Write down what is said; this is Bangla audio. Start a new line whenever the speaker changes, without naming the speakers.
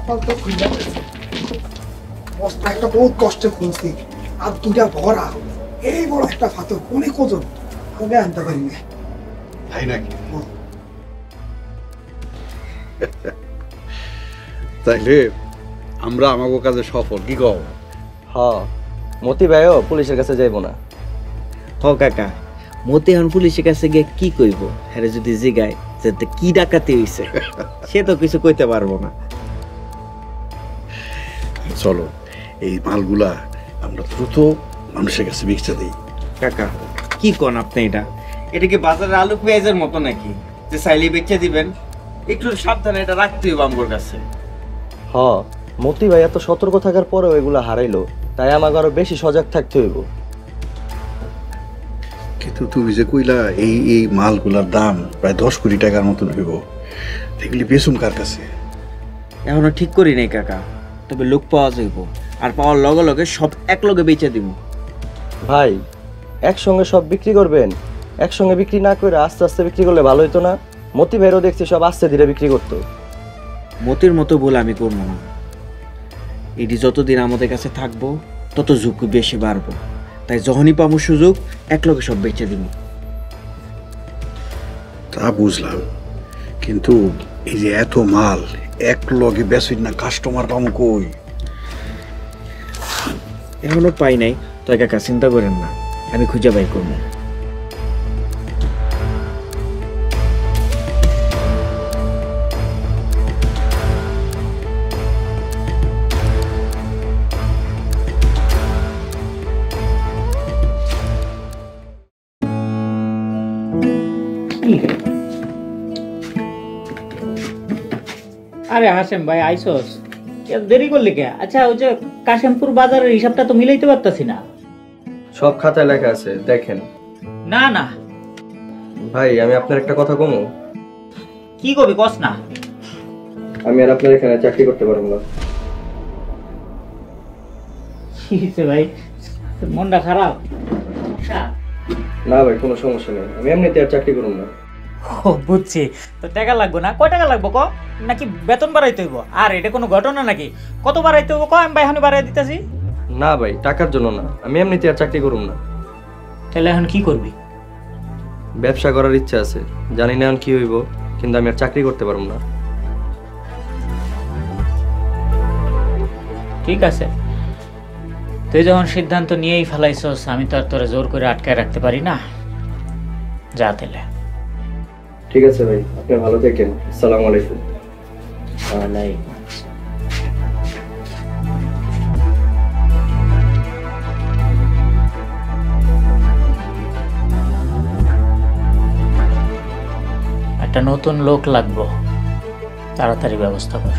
কপাল তো খুলে গেছে। বস্তা একটা বহুত কষ্টে খুলছি, আর দুটা ভরা এই বড় একটা ফাতর অনেক ওজন, আমি আনতে পারি না।
তাই নাকি? তাইলে আমরা আমাগো কাজে সফল, কি কও?
হ, মতি ভাইও পুলিশের কাছে যাইব না।
হ কাকা, মতে এখন পুলিশের কাছে গিয়ে কি কইব? হ্যাঁ যদি জিগায় যে কি ডাকাতি হইছে, সে তো কিছু কইতে পারবো না।
চলো এই মালগুলা আমরা দ্রুত মানুষের কাছে বিক্রি দিই।
কাকা কি কোন আপনি? এটা কি বাজারের আলু পেঁয়াজের মতো নাকি যে চাইলে বেচে দিবেন? একটু সাবধানে এটা রাখতে হবে আমার কাছে।
হ, মতি ভাই এত সতর্ক থাকার পরেও এগুলা হারাইলো, তাই আমাকে আরো বেশি সজাগ থাকতে হইব।
কিন্তু তুমি যে কইলা এই এই মালগুলার দাম প্রায় 10 কোটি টাকার মতন হইব, এগুলি বেচুম কার কাছে?
এখনো ঠিক করি নাই কাকা, তবে লোক পাওয়া যাইব, আর পাওয়ার লগে লগে সব এক লগে বেচে দিব।
ভাই, একসঙ্গে সব বিক্রি করবেন? একসঙ্গে বিক্রি না করে আস্তে আস্তে বিক্রি করলে ভালো হইতো না? মতি ভাইরও দেখছি সব আস্তে ধীরে বিক্রি করতো।
মতির মতো বলে আমি করবো না। এটি যতদিন আমাদের কাছে থাকবো তত ঝুঁকি বেশি বাড়বো, তাই যখনই পাবো সুযোগ এক লগে সব বেচে দিব।
তা বুঝলাম, কিন্তু এই যে এত মাল এক লগে বেচুই না, কাস্টমার পাবো কই?
এখনো পাই নাই, তাই কাকা চিন্তা করেন না, আমি খুঁজে বাই করবো।
আরে হাসেম ভাই আইসোস, দেরি করলি কে? আচ্ছা ওই যে কাশেমপুর বাজারের হিসাবটা তো মিলাইতে পারতাছি না।
সব খাতায় লেখা আছে, দেখেন।
না না,
ভাই আমি আপনার একটা কথা কমু,
কি করবি কস না।
আমি আর আপনার এখানে চাকরি করতে পারবো না।
কি হয়েছে ভাই, মনটা খারাপ?
না ভাই, কোনো সমস্যা নেই, আমি এমনিতে আর চাকরি করব না।
ও বুঝছি, তো টাকা লাগবে না? কয় টাকা লাগবে ক? নাকি বেতন বাড়াইতে হইব? আর এটা কোনো ঘটনা নাকি? কত বাড়াইতে হইব ক? আমি বাইহানি বাড়াই দিতেছি।
না ভাই, টাকার জন্য না, আমি এমনিতে আর চাকরি করব না।
তাহলে এখন কি করবি?
ব্যবসা করার ইচ্ছা আছে, জানি না এখন কি হইব, কিন্তু আমি আর চাকরি করতে পারবো না।
ঠিক আছে, তুই যখন সিদ্ধান্ত নিয়েই ফেলাইছস, আমি তো আর তোরা জোর করে আটকায় রাখতে পারি না। যা তাহলে।
ঠিক আছে ভাই, আপনি ভালো থাকেন। আসসালামু আলাইকুম।
একটা নতুন লোক লাগবো, তাড়াতাড়ি ব্যবস্থা কর।